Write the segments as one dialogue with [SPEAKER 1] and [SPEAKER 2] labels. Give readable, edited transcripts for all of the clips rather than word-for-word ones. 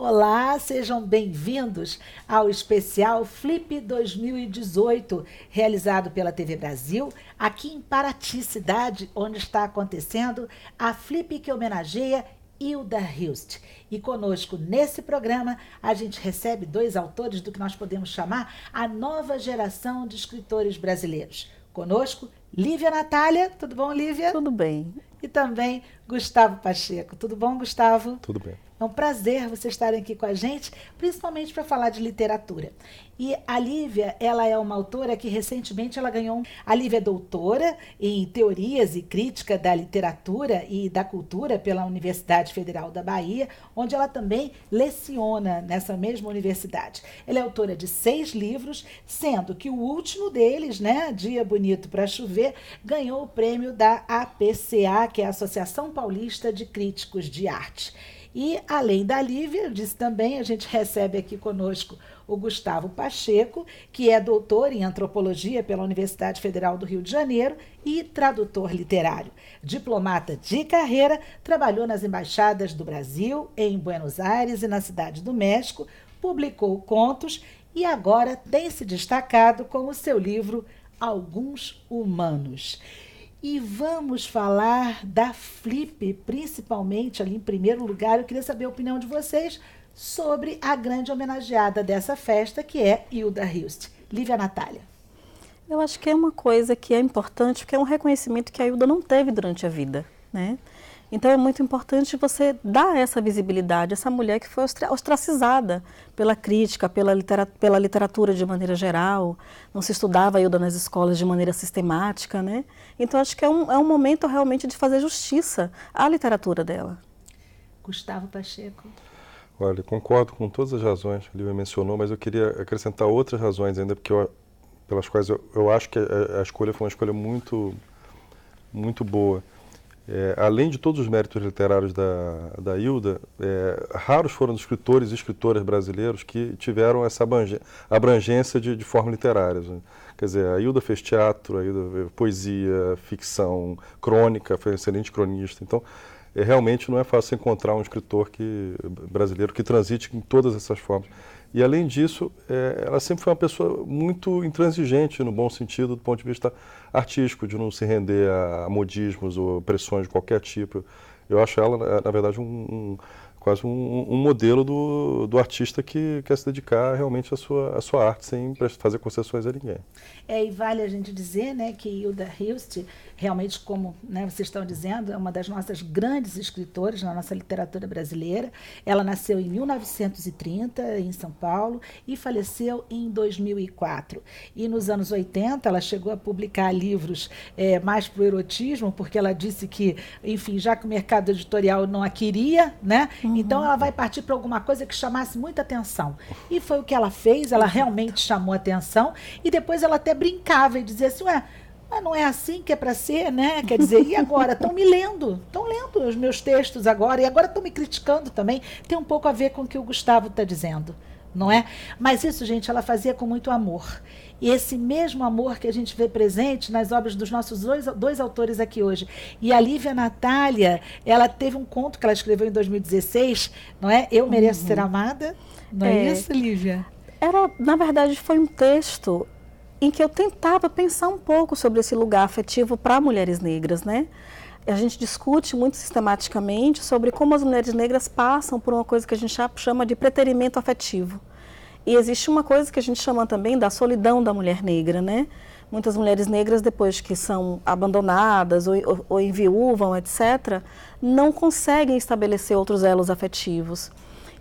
[SPEAKER 1] Olá, sejam bem-vindos ao especial Flip 2018, realizado pela TV Brasil, aqui em Paraty, cidade onde está acontecendo a Flip que homenageia Hilda Hilst. E conosco nesse programa a gente recebe dois autores do que nós podemos chamar a nova geração de escritores brasileiros. Conosco, Lívia Natália. Tudo bom, Lívia?
[SPEAKER 2] Tudo bem.
[SPEAKER 1] E também Gustavo Pacheco. Tudo bom, Gustavo?
[SPEAKER 3] Tudo bem.
[SPEAKER 1] É um prazer vocês estarem aqui com a gente, principalmente para falar de literatura. E a Lívia, ela é uma autora que recentemente ela ganhou. A Lívia é doutora em teorias e crítica da literatura e da cultura pela Universidade Federal da Bahia, onde ela também leciona nessa mesma universidade. Ela é autora de 6 livros, sendo que o último deles, né, Dia Bonito para Chover, ganhou o prêmio da APCA, que é a Associação Paulista de Críticos de Arte. E, além da Lívia, eu disse também, a gente recebe aqui conosco o Gustavo Pacheco, que é doutor em antropologia pela Universidade Federal do Rio de Janeiro e tradutor literário. Diplomata de carreira, trabalhou nas embaixadas do Brasil, em Buenos Aires e na Cidade do México, publicou contos e agora tem se destacado com o seu livro Alguns Humanos. E vamos falar da Flip, principalmente ali em primeiro lugar. Eu queria saber a opinião de vocês sobre a grande homenageada dessa festa, que é Hilda Hilst. Lívia Natália.
[SPEAKER 2] Eu acho que é uma coisa que é importante, porque é um reconhecimento que a Hilda não teve durante a vida, né? Então é muito importante você dar essa visibilidade a essa mulher que foi ostracizada pela crítica, pela literatura de maneira geral. Não se estudava a Hilda nas escolas de maneira sistemática, né? Então acho que é um momento realmente de fazer justiça à literatura dela.
[SPEAKER 1] Gustavo Pacheco.
[SPEAKER 3] Olha, concordo com todas as razões que a Lívia mencionou, mas eu queria acrescentar outras razões ainda, pelas quais eu acho que a escolha foi uma escolha muito, muito boa. Além de todos os méritos literários da Hilda, raros foram os escritores e escritoras brasileiros que tiveram essa abrangência de forma literária. Né? Quer dizer, a Hilda fez teatro, a Hilda fez poesia, ficção, crônica, foi um excelente cronista. Então, realmente não é fácil encontrar um escritor brasileiro que transite em todas essas formas. E, além disso, ela sempre foi uma pessoa muito intransigente, no bom sentido, do ponto de vista artístico, de não se render a modismos ou pressões de qualquer tipo. Eu acho ela, na verdade, quase um modelo do artista que quer se dedicar realmente à sua arte, sem fazer concessões a ninguém.
[SPEAKER 1] E vale a gente dizer, né, que Hilda Hilst, realmente, como, né, vocês estão dizendo, é uma das nossas grandes escritoras na nossa literatura brasileira. Ela nasceu em 1930, em São Paulo, e faleceu em 2004. E nos anos 80, ela chegou a publicar livros mais para o erotismo, porque ela disse que, enfim, já que o mercado editorial não a queria, né, então ela vai partir para alguma coisa que chamasse muita atenção. E foi o que ela fez, ela realmente chamou atenção, e depois ela até brincava e dizia assim, mas não é assim que é para ser, né? Quer dizer, e agora? Estão lendo os meus textos agora, e agora estão me criticando também. Tem um pouco a ver com o que o Gustavo está dizendo, não é? Mas isso, gente, ela fazia com muito amor. E esse mesmo amor que a gente vê presente nas obras dos nossos dois autores aqui hoje. E a Lívia Natália, ela teve um conto que ela escreveu em 2016, não é? Eu Mereço Ser Amada. Não é isso, Lívia?
[SPEAKER 2] Na verdade, foi um texto em que eu tentava pensar um pouco sobre esse lugar afetivo para mulheres negras, né? A gente discute muito sistematicamente sobre como as mulheres negras passam por uma coisa que a gente chama de preterimento afetivo. E existe uma coisa que a gente chama também da solidão da mulher negra, né? Muitas mulheres negras, depois que são abandonadas ou enviúvam, etc., não conseguem estabelecer outros elos afetivos.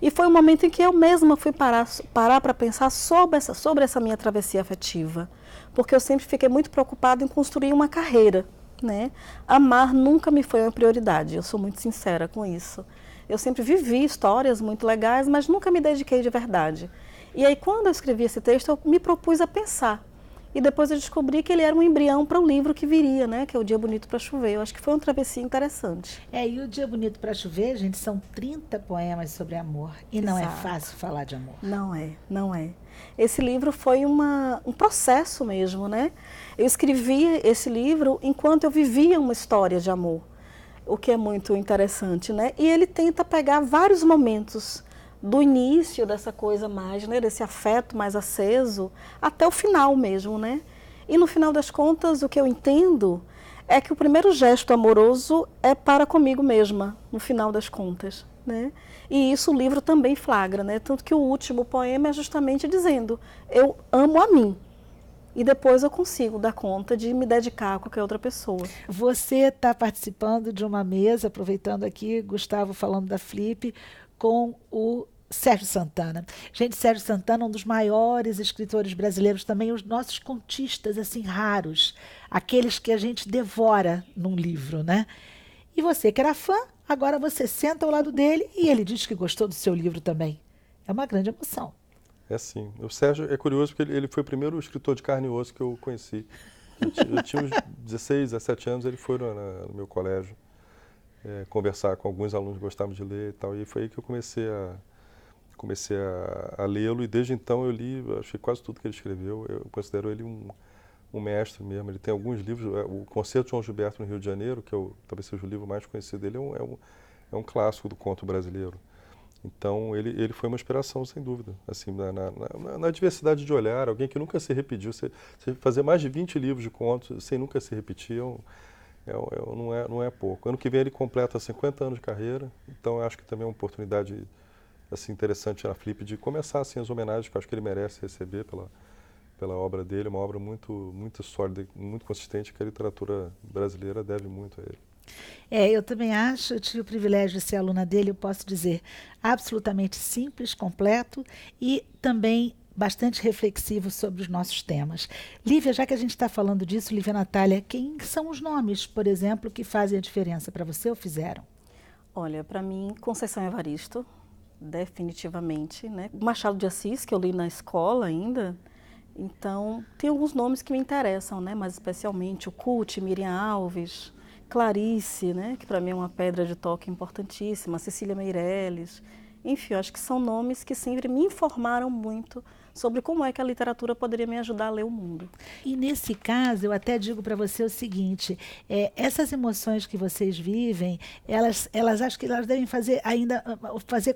[SPEAKER 2] E foi um momento em que eu mesma fui parar para pensar sobre essa minha travessia afetiva, porque eu sempre fiquei muito preocupada em construir uma carreira, né? Amar nunca me foi uma prioridade, eu sou muito sincera com isso. Eu sempre vivi histórias muito legais, mas nunca me dediquei de verdade. E aí, quando eu escrevi esse texto, eu me propus a pensar. E depois eu descobri que ele era um embrião para um livro que viria, né? Que é O Dia Bonito para Chover. Eu acho que foi uma travessia interessante.
[SPEAKER 1] E O Dia Bonito para Chover, gente, são 30 poemas sobre amor. E não é fácil falar de amor.
[SPEAKER 2] Não é. Esse livro foi um processo mesmo, né? Eu escrevi esse livro enquanto eu vivia uma história de amor, o que é muito interessante, né? E ele tenta pegar vários momentos do início dessa coisa mais, né, desse afeto mais aceso, até o final mesmo, né? E no final das contas, o que eu entendo é que o primeiro gesto amoroso é para comigo mesma, no final das contas, né? E isso o livro também flagra, né? Tanto que o último poema é justamente dizendo, eu amo a mim. E depois eu consigo dar conta de me dedicar a qualquer outra pessoa.
[SPEAKER 1] Você está participando de uma mesa, aproveitando aqui, Gustavo falando da Flip, com o Sérgio Santana. Gente, Sérgio Santana é um dos maiores escritores brasileiros, também os nossos contistas, assim, raros. Aqueles que a gente devora num livro, né? E você que era fã, agora você senta ao lado dele e ele diz que gostou do seu livro também. É uma grande emoção.
[SPEAKER 3] É sim. O Sérgio é curioso porque ele foi o primeiro escritor de carne e osso que eu conheci. Eu tinha uns 16, 17 anos, ele foi no meu colégio conversar com alguns alunos que gostavam de ler e tal. E foi aí que eu comecei a lê-lo e desde então eu li, acho que quase tudo que ele escreveu. Eu considero ele um mestre mesmo. Ele tem alguns livros, o Concerto de João Gilberto no Rio de Janeiro, que talvez seja o livro mais conhecido dele, é um clássico do conto brasileiro. Então, ele foi uma inspiração, sem dúvida, assim, na diversidade de olhar, alguém que nunca se repetiu. Você fazer mais de 20 livros de contos sem nunca se repetir não é pouco. Ano que vem ele completa 50 anos de carreira, então eu acho que também é uma oportunidade assim, interessante na Flip de começar assim, as homenagens que eu acho que ele merece receber pela obra dele, uma obra muito, muito sólida, muito consistente, que a literatura brasileira deve muito a ele.
[SPEAKER 1] Eu também acho, eu tive o privilégio de ser aluna dele, eu posso dizer, absolutamente simples, completo e também bastante reflexivo sobre os nossos temas. Lívia, já que a gente está falando disso, Lívia Natália, quem são os nomes, por exemplo, que fazem a diferença para você ou fizeram?
[SPEAKER 2] Olha, para mim, Conceição Evaristo, definitivamente, né? Machado de Assis, que eu li na escola ainda. Então, tem alguns nomes que me interessam, né? Mas especialmente o Cult, Miriam Alves, Clarice, né? Que para mim é uma pedra de toque importantíssima, Cecília Meirelles. Enfim, eu acho que são nomes que sempre me informaram muito sobre como é que a literatura poderia me ajudar a ler o mundo.
[SPEAKER 1] E nesse caso, eu até digo para você o seguinte, essas emoções que vocês vivem, elas acho que elas devem fazer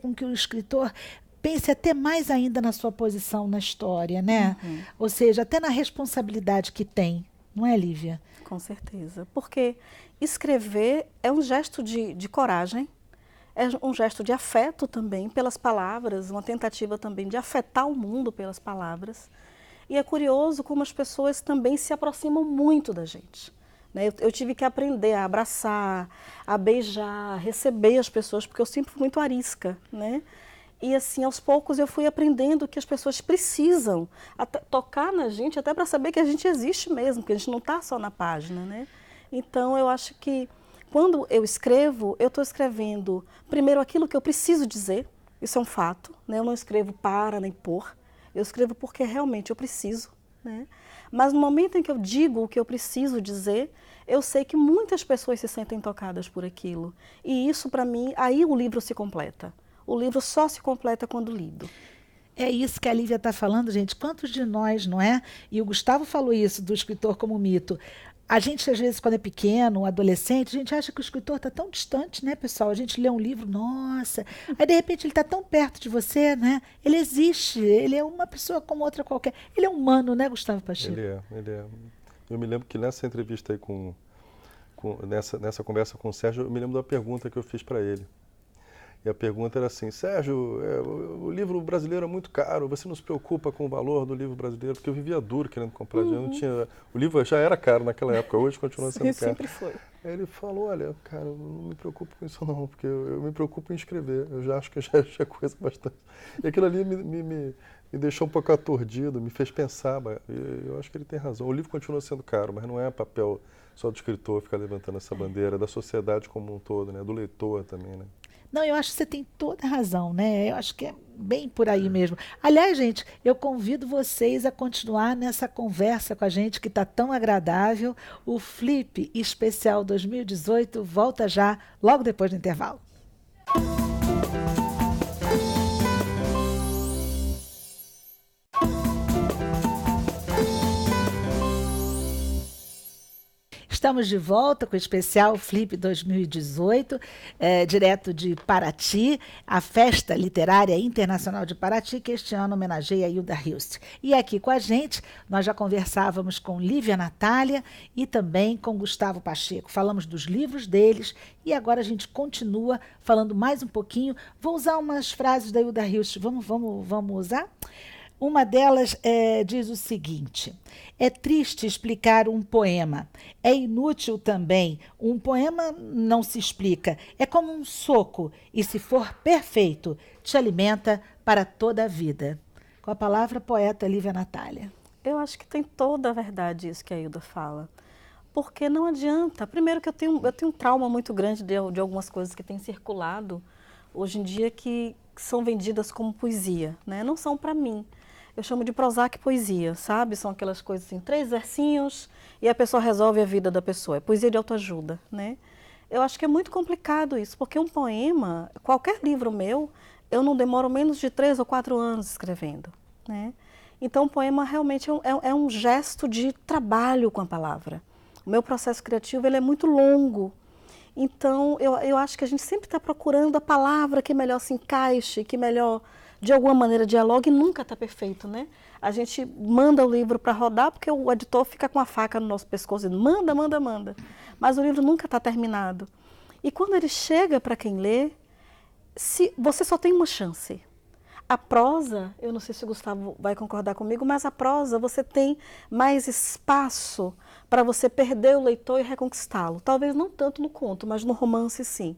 [SPEAKER 1] com que o escritor pense até mais ainda na sua posição na história, né? Uhum. Ou seja, até na responsabilidade que tem, não é, Lívia?
[SPEAKER 2] Com certeza, porque escrever é um gesto de coragem, é um gesto de afeto também pelas palavras, uma tentativa também de afetar o mundo pelas palavras. E é curioso como as pessoas também se aproximam muito da gente. Né? Eu tive que aprender a abraçar, a beijar, a receber as pessoas, porque eu sempre fui muito arisca, né? E assim, aos poucos eu fui aprendendo que as pessoas precisam tocar na gente até para saber que a gente existe mesmo, que a gente não está só na página, né? Então eu acho que quando eu escrevo, eu estou escrevendo primeiro aquilo que eu preciso dizer, isso é um fato, né? Eu não escrevo para nem por, eu escrevo porque realmente eu preciso, né? Mas no momento em que eu digo o que eu preciso dizer, eu sei que muitas pessoas se sentem tocadas por aquilo. E isso, para mim, aí o livro se completa. O livro só se completa quando lido.
[SPEAKER 1] É isso que a Lívia está falando, gente. Quantos de nós, não é? E o Gustavo falou isso do escritor como mito. A gente, às vezes, quando é pequeno, adolescente, a gente acha que o escritor está tão distante, né, pessoal? A gente lê um livro, nossa, aí de repente ele está tão perto de você, né? Ele existe, ele é uma pessoa como outra qualquer. Ele é humano, né, Gustavo Pacheco?
[SPEAKER 3] Ele é. Eu me lembro que nessa entrevista aí nessa conversa com o Sérgio, eu me lembro da pergunta que eu fiz para ele. E a pergunta era assim, Sérgio, o livro brasileiro é muito caro, você não se preocupa com o valor do livro brasileiro? Porque eu vivia duro querendo comprar, eu não tinha, o livro já era caro naquela época, hoje continua sendo caro.
[SPEAKER 2] Sempre foi.
[SPEAKER 3] Aí ele falou, olha, cara, eu não me preocupo com isso não, porque eu me preocupo em escrever, eu já acho que já é coisa bastante. E aquilo ali me deixou um pouco aturdido, me fez pensar, mas eu acho que ele tem razão. O livro continua sendo caro, mas não é papel só do escritor ficar levantando essa bandeira, da sociedade como um todo, né, do leitor também, né.
[SPEAKER 1] Não, eu acho que você tem toda a razão, né? Eu acho que é bem por aí mesmo. Aliás, gente, eu convido vocês a continuar nessa conversa com a gente que está tão agradável. O Flip Especial 2018 volta já, logo depois do intervalo. Estamos de volta com o especial Flip 2018, direto de Paraty, a Festa Literária Internacional de Paraty, que este ano homenageia a Hilda Hilst. E aqui com a gente, nós já conversávamos com Lívia Natália e também com Gustavo Pacheco. Falamos dos livros deles e agora a gente continua falando mais um pouquinho. Vou usar umas frases da Hilda Hilst. Vamos usar? Uma delas diz o seguinte: é triste explicar um poema, é inútil também. Um poema não se explica, é como um soco e, se for perfeito, te alimenta para toda a vida. Com a palavra, poeta Lívia Natália.
[SPEAKER 2] Eu acho que tem toda a verdade isso que a Hilda fala, porque não adianta. Primeiro que eu tenho um trauma muito grande de algumas coisas que têm circulado hoje em dia que são vendidas como poesia, né? Não são para mim. Eu chamo de Prozac poesia, sabe? São aquelas coisas assim, 3 versinhos e a pessoa resolve a vida da pessoa. É poesia de autoajuda, né? Eu acho que é muito complicado isso, porque um poema, qualquer livro meu, eu não demoro menos de 3 ou 4 anos escrevendo, né? Então, o poema realmente é um gesto de trabalho com a palavra. O meu processo criativo ele é muito longo. Então, eu acho que a gente sempre está procurando a palavra que melhor se encaixe, que melhor, de alguma maneira, dialogue, e nunca está perfeito, né? A gente manda o livro para rodar porque o editor fica com a faca no nosso pescoço, dizendo, manda, manda, manda. Mas o livro nunca está terminado. E quando ele chega para quem lê, você só tem uma chance. A prosa, eu não sei se o Gustavo vai concordar comigo, mas a prosa você tem mais espaço para você perder o leitor e reconquistá-lo. Talvez não tanto no conto, mas no romance sim.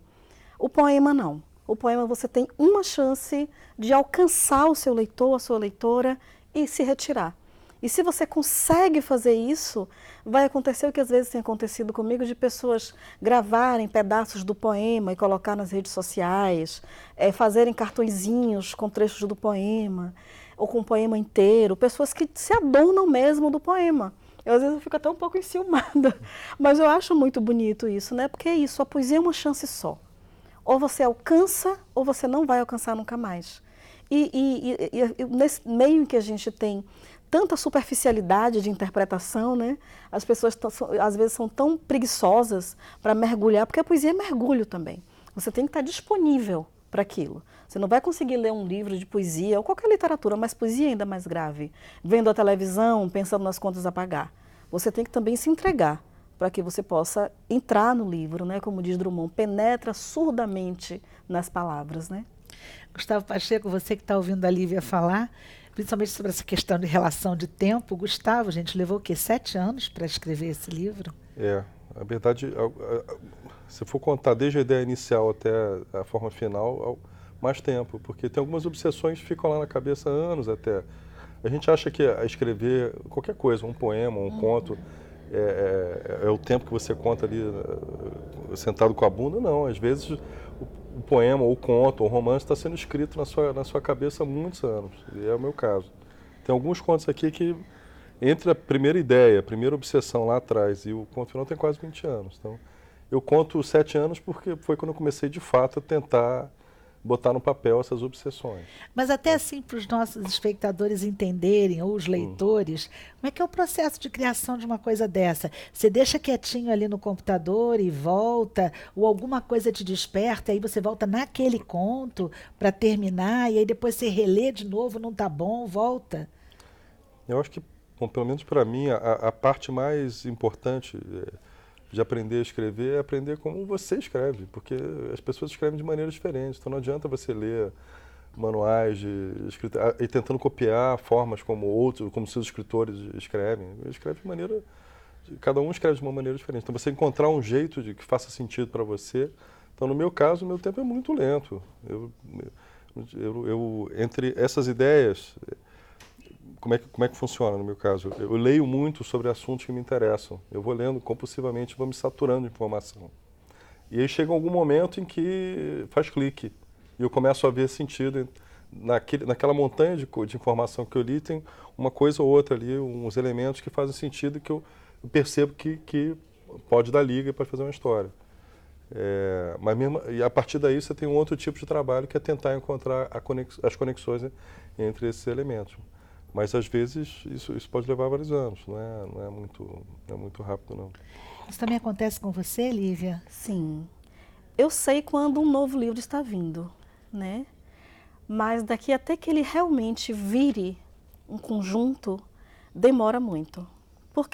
[SPEAKER 2] O poema não. O poema você tem uma chance de alcançar o seu leitor, a sua leitora e se retirar. E se você consegue fazer isso, vai acontecer o que às vezes tem acontecido comigo, de pessoas gravarem pedaços do poema e colocar nas redes sociais, fazerem cartõezinhos com trechos do poema, ou com o poema inteiro, pessoas que se adornam mesmo do poema. Às vezes eu fico até um pouco enciumada, mas eu acho muito bonito isso, né? Porque é isso, a poesia é uma chance só. Ou você alcança, ou você não vai alcançar nunca mais. E nesse meio em que a gente tem tanta superficialidade de interpretação, né? As pessoas às vezes são tão preguiçosas para mergulhar, porque a poesia é mergulho também. Você tem que estar disponível para aquilo. Você não vai conseguir ler um livro de poesia, ou qualquer literatura, mas poesia ainda mais grave, vendo a televisão, pensando nas contas a pagar. Você tem que também se entregar para que você possa entrar no livro, né? Como diz Drummond, penetra surdamente nas palavras, né?
[SPEAKER 1] Gustavo Pacheco, você que está ouvindo a Lívia falar, principalmente sobre essa questão de relação de tempo. Gustavo, a gente levou o quê? 7 anos para escrever esse livro?
[SPEAKER 3] A verdade, se for contar desde a ideia inicial até a forma final, mais tempo, porque tem algumas obsessões que ficam lá na cabeça há anos até. A gente acha que escrever qualquer coisa, um poema, um conto, é o tempo que você conta ali sentado com a bunda. Não, às vezes o poema, ou o conto, ou o romance está sendo escrito na sua cabeça há muitos anos, e é o meu caso. Tem alguns contos aqui que, entre a primeira ideia, a primeira obsessão lá atrás e o conto final, tem quase 20 anos. Então, eu conto 7 anos porque foi quando eu comecei, de fato, a tentar botar no papel essas obsessões.
[SPEAKER 1] Mas até assim, para os nossos espectadores entenderem, ou os leitores, como é que é o processo de criação de uma coisa dessa? Você deixa quietinho ali no computador e volta, ou alguma coisa te desperta, e aí você volta naquele conto para terminar, e aí depois você relê de novo, não tá bom, volta?
[SPEAKER 3] Eu acho que, bom, pelo menos para mim, a parte mais importante de aprender a escrever é aprender como você escreve, porque as pessoas escrevem de maneiras diferentes, então não adianta você ler manuais de escrita e tentando copiar formas como seus escritores escrevem. Escreve de maneira, cada um escreve de uma maneira diferente. Então você encontrar um jeito de que faça sentido para você. Então no meu caso, o meu tempo é muito lento. Eu entre essas ideias, como é que funciona no meu caso? Eu leio muito sobre assuntos que me interessam. Eu vou lendo compulsivamente, vou me saturando de informação. E aí chega algum momento em que faz clique. E eu começo a ver sentido naquela montanha de informação que eu li, tem uma coisa ou outra ali, uns elementos que fazem sentido, que eu percebo que pode dar liga para fazer uma história. Mas mesmo, e a partir daí você tem um outro tipo de trabalho, que é tentar encontrar as conexões, né, entre esses elementos. Mas às vezes isso pode levar vários anos, não é muito rápido não.
[SPEAKER 1] Isso também acontece com você, Lívia?
[SPEAKER 2] Sim. Eu sei quando um novo livro está vindo, né? Mas daqui até que ele realmente vire um conjunto, demora muito.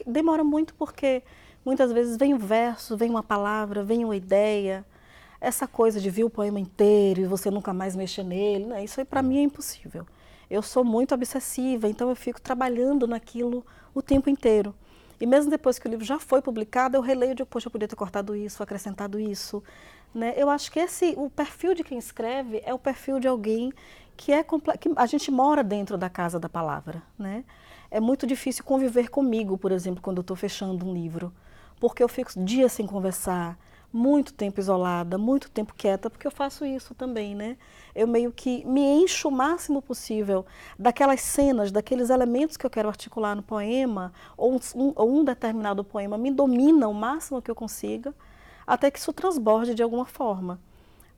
[SPEAKER 2] Demora muito porque muitas vezes vem um verso, vem uma palavra, vem uma ideia. Essa coisa de vir o poema inteiro e você nunca mais mexer nele, né? Isso aí para mim é impossível. Eu sou muito obsessiva, então eu fico trabalhando naquilo o tempo inteiro. E mesmo depois que o livro já foi publicado, eu releio e digo, poxa, eu podia ter cortado isso, acrescentado isso. Né? Eu acho que o perfil de quem escreve é o perfil de alguém que a gente mora dentro da casa da palavra. Né? É muito difícil conviver comigo, por exemplo, quando eu estou fechando um livro, porque eu fico dias sem conversar, muito tempo isolada, muito tempo quieta, porque eu faço isso também, né? Eu meio que me encho o máximo possível daquelas cenas, daqueles elementos que eu quero articular no poema, ou um determinado poema me domina o máximo que eu consiga, até que isso transborde de alguma forma.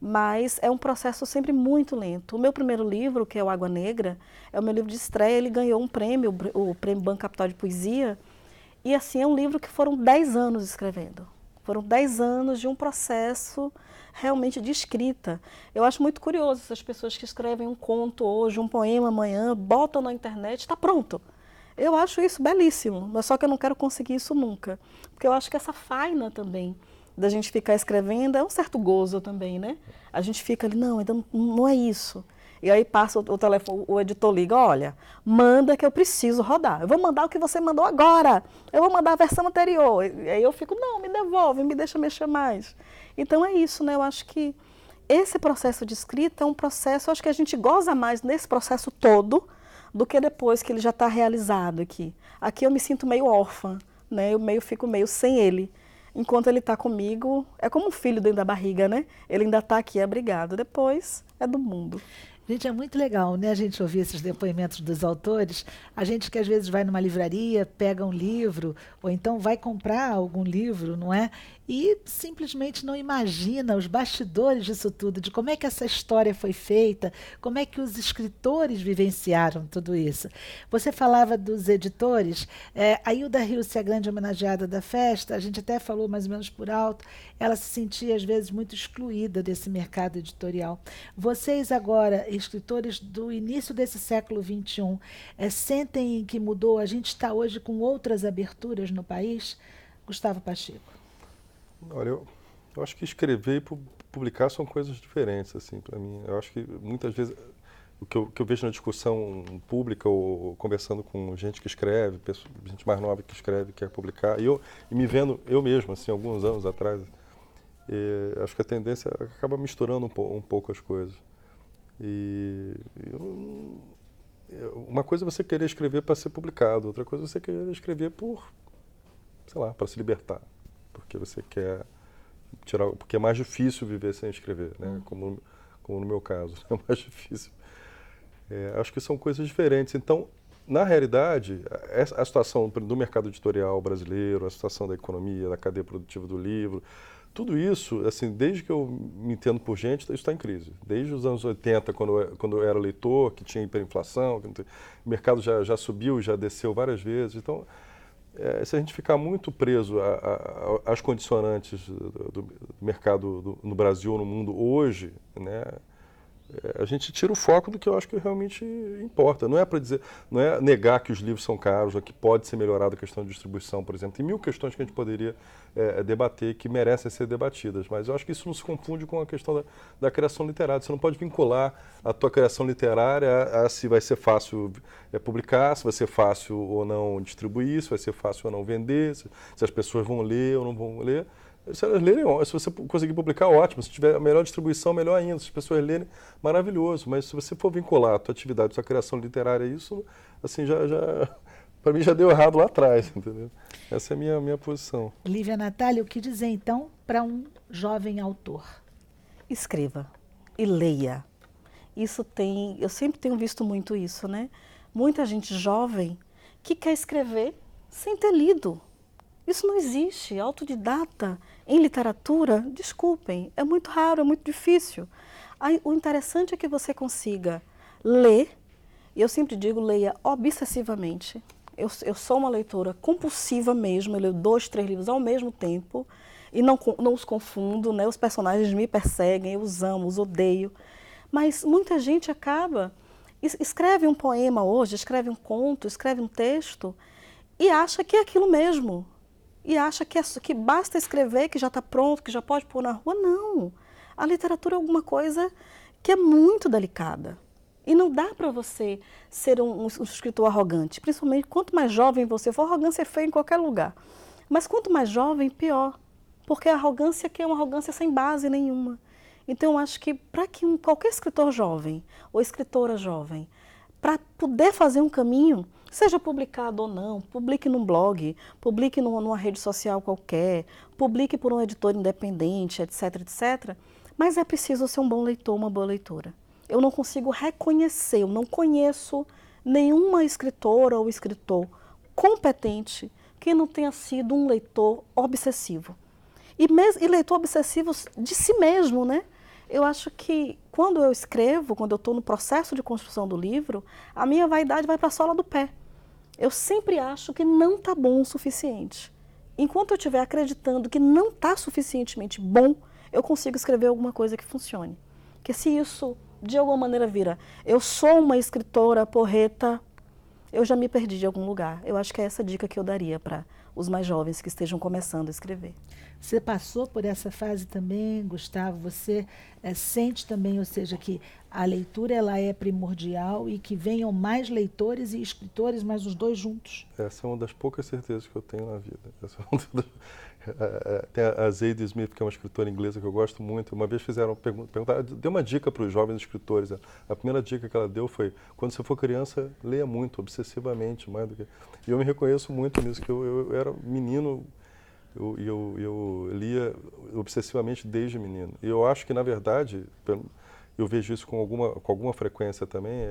[SPEAKER 2] Mas é um processo sempre muito lento. O meu primeiro livro, que é o Água Negra, é o meu livro de estreia, ele ganhou um prêmio, o Prêmio Banco Capital de Poesia, e assim, é um livro que foram 10 anos escrevendo. Foram 10 anos de um processo realmente de escrita. Eu acho muito curioso essas pessoas que escrevem um conto hoje, um poema amanhã, botam na internet, está pronto. Eu acho isso belíssimo, mas só que eu não quero conseguir isso nunca. Porque eu acho que essa faina também, da gente ficar escrevendo, é um certo gozo também, né? A gente fica ali, não, ainda não é isso. E aí passa o telefone, o editor liga, olha, manda que eu preciso rodar. Eu vou mandar o que você mandou agora. Eu vou mandar a versão anterior. E aí eu fico, não, me devolve, me deixa mexer mais. Então é isso, né? Eu acho que esse processo de escrita é um processo, eu acho que a gente goza mais nesse processo todo do que depois que ele já está realizado aqui. Aqui eu me sinto meio órfã, né? Eu fico meio sem ele. Enquanto ele está comigo, é como um filho dentro da barriga, né? Ele ainda está aqui abrigado. Depois é do mundo.
[SPEAKER 1] Gente, é muito legal, né, a gente ouvir esses depoimentos dos autores. A gente que às vezes vai numa livraria, pega um livro, ou então vai comprar algum livro, não é? E simplesmente não imagina os bastidores disso tudo, de como é que essa história foi feita, como é que os escritores vivenciaram tudo isso. Você falava dos editores, a Hilda Hilse, a grande homenageada da festa, a gente até falou mais ou menos por alto, ela se sentia às vezes muito excluída desse mercado editorial. Vocês agora, escritores do início desse século XXI, sentem que mudou? A gente está hoje com outras aberturas no país? Gustavo Pacheco.
[SPEAKER 3] Olha, eu acho que escrever e publicar são coisas diferentes, assim, para mim. Eu acho que muitas vezes o que eu vejo na discussão pública ou conversando com gente que escreve, gente mais nova que escreve, quer publicar, e me vendo eu mesmo, assim, alguns anos atrás, acho que a tendência acaba misturando um pouco as coisas. Uma coisa é você querer escrever para ser publicado, outra coisa é você querer escrever sei lá, para se libertar. Porque você quer tirar, porque é mais difícil viver sem escrever, né? Como no meu caso, é mais difícil. Acho que são coisas diferentes. Então, na realidade, a situação do mercado editorial brasileiro, a situação da economia, da cadeia produtiva do livro, tudo isso, assim, desde que eu me entendo por gente, isso está em crise. Desde os anos 80, quando eu era leitor, que tinha hiperinflação, o mercado já subiu, já desceu várias vezes. Então, se a gente ficar muito preso às condicionantes do mercado no Brasil ou no mundo hoje, né, a gente tira o foco do que eu acho que realmente importa. Não é para dizer, não é negar que os livros são caros ou que pode ser melhorada a questão de distribuição, por exemplo. Tem mil questões que a gente poderia debater que merecem ser debatidas, mas eu acho que isso não se confunde com a questão da criação literária. Você não pode vincular a tua criação literária a se vai ser fácil publicar, se vai ser fácil ou não distribuir, se vai ser fácil ou não vender, se as pessoas vão ler ou não vão ler. Se elas lerem, se você conseguir publicar, ótimo. Se tiver a melhor distribuição, melhor ainda. Se as pessoas lerem, maravilhoso. Mas se você for vincular a tua atividade, a tua criação literária, isso, assim, para mim já deu errado lá atrás, entendeu? Essa é a minha posição.
[SPEAKER 1] Lívia Natália, o que dizer então para um jovem autor?
[SPEAKER 2] Escreva e leia. Eu sempre tenho visto muito isso, né? Muita gente jovem que quer escrever sem ter lido. Isso não existe. Autodidata em literatura, desculpem, é muito raro, é muito difícil. O interessante é que você consiga ler, e eu sempre digo, leia obsessivamente. Eu sou uma leitora compulsiva mesmo, eu leio 2, 3 livros ao mesmo tempo e não os confundo, né? Os personagens me perseguem, eu os amo, os odeio. Mas muita gente escreve um poema hoje, escreve um conto, escreve um texto e acha que é aquilo mesmo. E acha que basta escrever, que já está pronto, que já pode pôr na rua. Não. A literatura é alguma coisa que é muito delicada. E não dá para você ser um escritor arrogante. Principalmente quanto mais jovem você for, arrogância é feia em qualquer lugar. Mas quanto mais jovem, pior. Porque a arrogância aqui é uma arrogância sem base nenhuma. Então, eu acho que para que qualquer escritor jovem ou escritora jovem, para poder fazer um caminho, seja publicado ou não, publique num blog, publique numa rede social qualquer, publique por um editor independente, etc, etc. Mas é preciso ser um bom leitor, uma boa leitora. Eu não consigo reconhecer, eu não conheço nenhuma escritora ou escritor competente que não tenha sido um leitor obsessivo. E leitor obsessivo de si mesmo, né? Eu acho que quando eu escrevo, quando eu estou no processo de construção do livro, a minha vaidade vai para a sola do pé. Eu sempre acho que não está bom o suficiente. Enquanto eu estiver acreditando que não está suficientemente bom, eu consigo escrever alguma coisa que funcione. Porque se isso, de alguma maneira, vira, eu sou uma escritora porreta, eu já me perdi de algum lugar. Eu acho que é essa dica que eu daria para os mais jovens que estejam começando a escrever.
[SPEAKER 1] Você passou por essa fase também, Gustavo? Você sente também, ou seja, que a leitura ela é primordial e que venham mais leitores e escritores, mas os dois juntos?
[SPEAKER 3] Essa é uma das poucas certezas que eu tenho na vida. Tem a Zadie Smith, que é uma escritora inglesa que eu gosto muito. Uma vez perguntaram, deu uma dica para os jovens escritores. A primeira dica que ela deu foi, quando você for criança, leia muito, obsessivamente, mais do que... E eu me reconheço muito nisso, que eu era menino, eu lia obsessivamente desde menino. E eu acho que, na verdade, eu vejo isso com alguma frequência também,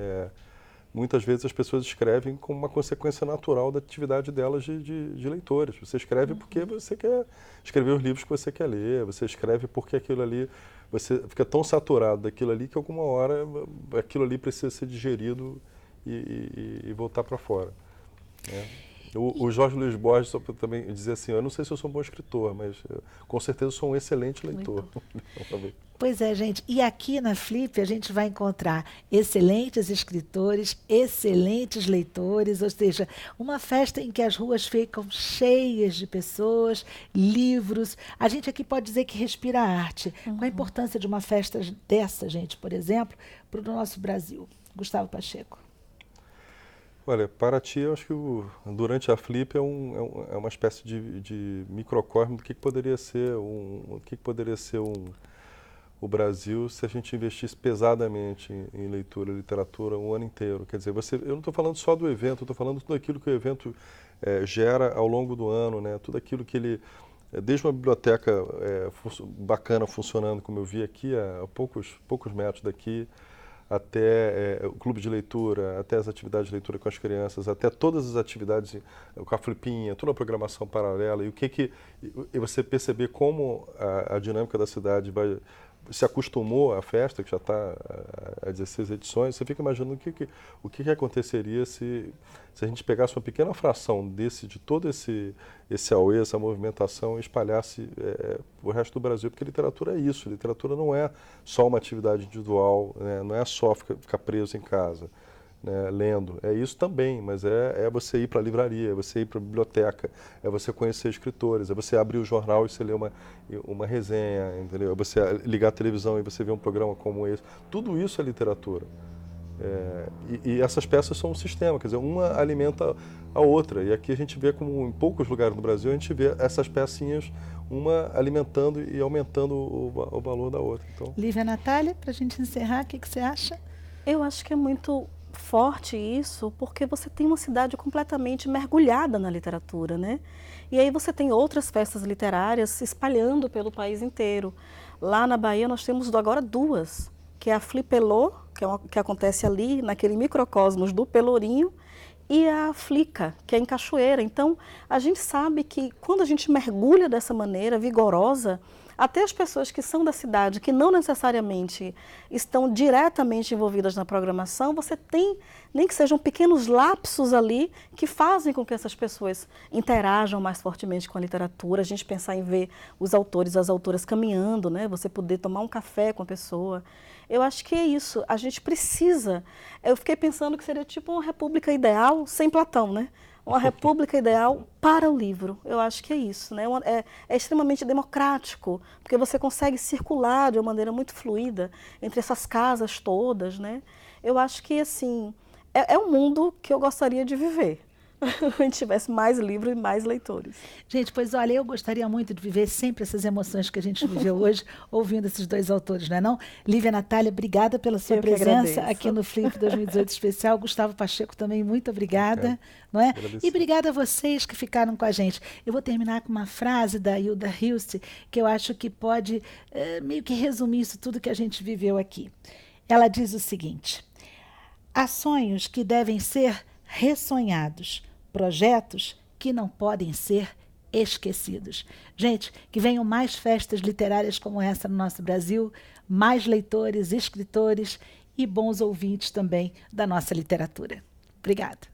[SPEAKER 3] muitas vezes as pessoas escrevem como uma consequência natural da atividade delas de leitores. Você escreve porque você quer escrever os livros que você quer ler, você escreve porque aquilo ali, você fica tão saturado daquilo ali que alguma hora aquilo ali precisa ser digerido e voltar para fora, né? O Jorge Luiz Borges, só para também dizer assim, eu não sei se eu sou um bom escritor, mas com certeza sou um excelente leitor.
[SPEAKER 1] Pois é, gente. E aqui na Flip a gente vai encontrar excelentes escritores, excelentes leitores, ou seja, uma festa em que as ruas ficam cheias de pessoas, livros. A gente aqui pode dizer que respira arte. Qual a importância de uma festa dessa, gente, por exemplo, para o nosso Brasil? Gustavo Pacheco.
[SPEAKER 3] Olha, Paraty, eu acho que durante a Flip é uma espécie de microcosmo do que poderia ser o Brasil se a gente investisse pesadamente em leitura, literatura o ano inteiro. Quer dizer, eu não estou falando só do evento, eu estou falando de tudo aquilo que o evento gera ao longo do ano, né? Tudo aquilo que ele... Desde uma biblioteca bacana funcionando, como eu vi aqui, a poucos metros daqui, até o clube de leitura, até as atividades de leitura com as crianças, até todas as atividades com a Flipinha, toda a programação paralela, e você perceber como a dinâmica da cidade se acostumou à festa, que já está há 16 edições, você fica imaginando o que aconteceria se a gente pegasse uma pequena fração de todo esse auê, essa movimentação, e espalhasse o resto do Brasil, porque literatura é isso, literatura não é só uma atividade individual, né? Não é só ficar preso em casa, né, lendo, é isso também, mas é você ir para a livraria, é você ir para a biblioteca, é você conhecer escritores, é você abrir o jornal e você ler uma resenha, entendeu? É você ligar a televisão e você ver um programa como esse. Tudo isso é literatura. E essas peças são um sistema, quer dizer, uma alimenta a outra. E aqui a gente vê como em poucos lugares do Brasil a gente vê essas pecinhas, uma alimentando e aumentando o valor da outra. Então...
[SPEAKER 1] Lívia Natália, para a gente encerrar, o que você acha?
[SPEAKER 2] Eu acho que é muito forte isso, porque você tem uma cidade completamente mergulhada na literatura, né? E aí você tem outras festas literárias se espalhando pelo país inteiro. Lá na Bahia nós temos agora duas, que é a Flipelô, que acontece ali naquele microcosmos do Pelourinho, e a Flica, que é em Cachoeira. Então, a gente sabe que quando a gente mergulha dessa maneira vigorosa, até as pessoas que são da cidade, que não necessariamente estão diretamente envolvidas na programação, você tem, nem que sejam pequenos lapsos ali, que fazem com que essas pessoas interajam mais fortemente com a literatura. A gente pensar em ver os autores, as autoras caminhando, né? Você poder tomar um café com a pessoa. Eu acho que é isso, a gente precisa. Eu fiquei pensando que seria tipo uma república ideal sem Platão, né? Uma república ideal para o livro. Eu acho que é isso, né? É extremamente democrático, porque você consegue circular de uma maneira muito fluida entre essas casas todas, né? Eu acho que, assim, é um mundo que eu gostaria de viver. Se a gente tivesse mais livros e mais leitores.
[SPEAKER 1] Gente, pois olha, eu gostaria muito de viver sempre essas emoções que a gente viveu hoje, ouvindo esses dois autores, não é não? Lívia Natália, obrigada pela sua presença aqui no Flip 2018 especial. Gustavo Pacheco também, muito obrigada, não é? E obrigada a vocês que ficaram com a gente. Eu vou terminar com uma frase da Hilda Hilst, que eu acho que pode meio que resumir isso tudo que a gente viveu aqui. Ela diz o seguinte: há sonhos que devem ser ressonhados, projetos que não podem ser esquecidos. Gente, que venham mais festas literárias como essa no nosso Brasil, mais leitores, escritores e bons ouvintes também da nossa literatura. Obrigada.